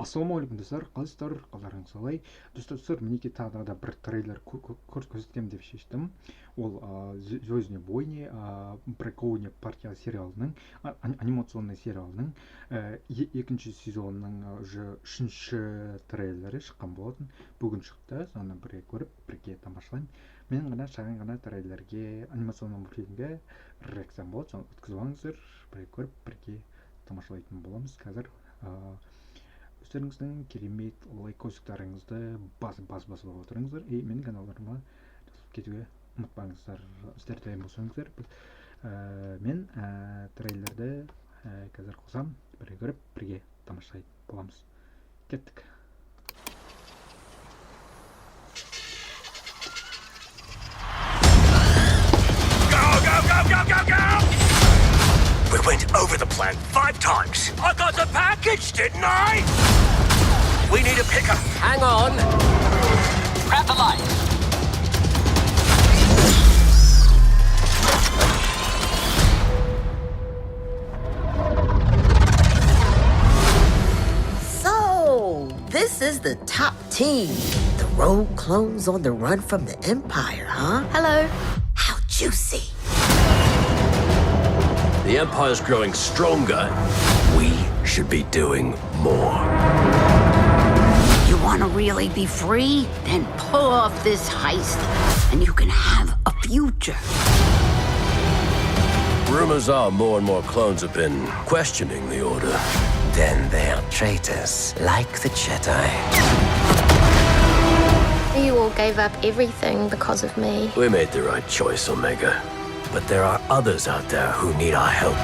Ассалаумағалейкум достар, қалайсыздар, қалдарыңыз қалай? Достар, мінекей тағы да бір трейлер көрсетемін деп шештім. Ол «Звездные войны» «Бракованная партия» сериалының, анимационный сериалының екінші сезонының уже үшінші трейлері шыққан болатын. Бүгін шықты, соны бірге көріп, бірге тамашалаймын. Мен шағын ғана трейлерге, анимационный мультфильмге реакциям болады, соны өткізіп алыңыздар, бірге көріп, бірге тамашалайтын боламыз. Қазір өздеріңіздің керемет лайк-көзіктарыңызды басып отырыңыздар. Менің каналдарыма жазылып кетуге ұмытпаңыздар. Сіздер дайын болсаңыздар, мен трейлерді қазір қосам, бірге көріп, бірге тамашалайтын боламыз. Кеттік. We went over the plan 5 times. I got the package, didn't I? We need a pickup. Hang on. Grab the light. So, this is the top team. The rogue clones on the run from the Empire, huh? Hello. How juicy. The Empire's growing stronger. We should be doing more. You want to really be free? Then pull off this heist, and you can have a future. Rumors are more and more clones have been questioning the Order. Then they're traitors, like the Jedi. You all gave up everything because of me. We made the right choice, Omega. But there are others out there who need our help.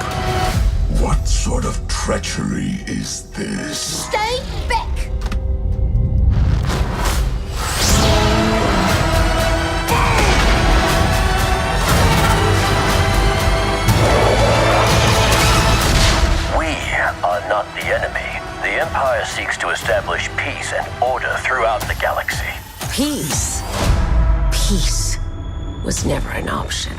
What sort of treachery is this? Stay back! We are not the enemy. The Empire seeks to establish peace and order throughout the galaxy. Peace. Peace was never an option.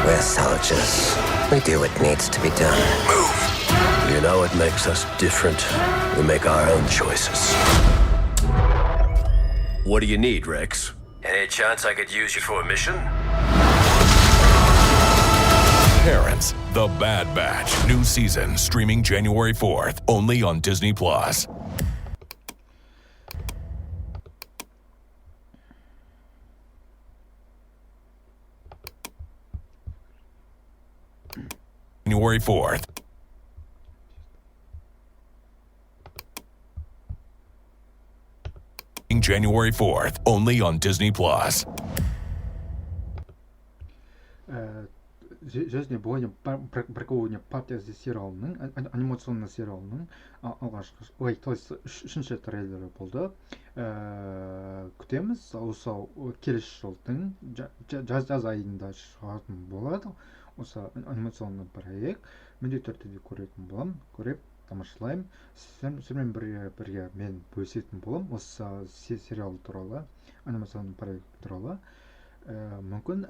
We're soldiers. We do what needs to be done. Move! You know what makes us different? We make our own choices. What do you need, Rex? Any chance I could use you for a mission? Parents, The Bad Batch. New season streaming January 4th, only on Disney+. January 4th. January 4th, only on Disney+. «Звездные войны. Бракованная партия» сериалының, анимационный сериалының алғашқы, үшінші трейлері болды. Күтеміз, осы келесі жылдың жаз айында шығатын болады. Осы анимационный проект міндетті түрде көретін болам, көріп тамашалаймын. Сіздермен бірге мен бөлісетін болам осы сериал туралы, анимационный проект туралы. Мүмкін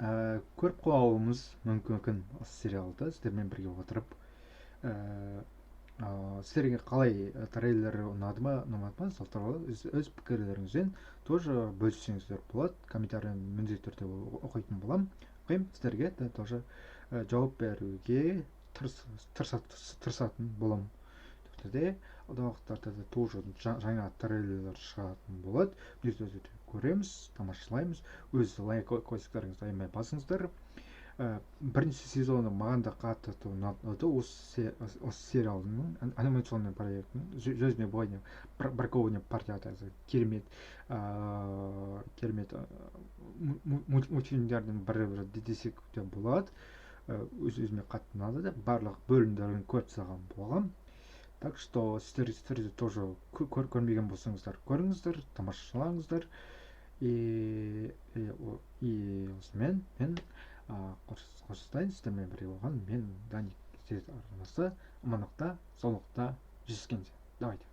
көріп қалуымыз мүмкін осы сериалды сіздермен бірге отырып. Сіздерге қалай трейлері ұнады ма, ұнамады ма, сол туралы өз пікірлеріңізбен тоже бөліссеңіздер болады. Комментарияны міндетті түрде оқитын болам. Сіздерге тоже жауап беруге тырысатын болам. Алдағы уақыттарда тоже жаңа трейлерлер шығатын болады. Біз көреміз, тамашалаймыз. Өз лайк-көзіктарыңызды аямай басыңыздар. Бірінші сезоны маған да қатты ұнады. Осы сериалының, анимационный проектінің, «Звездные войны. Бракованная партия» керемет мультфильмдердің бірі десек те болады. Өзіме қатты ұнады. Барлық бөлімдерін көріп салған болғам. Так что сіздерді тоже көрмеген болсаңыздар, көріңіздер, тамашалаңыздар. И осымен мен қоштасайын, сіздермен бірге болған мен Даник арнасы амандықта, саулықта жүздескенде. Давайте.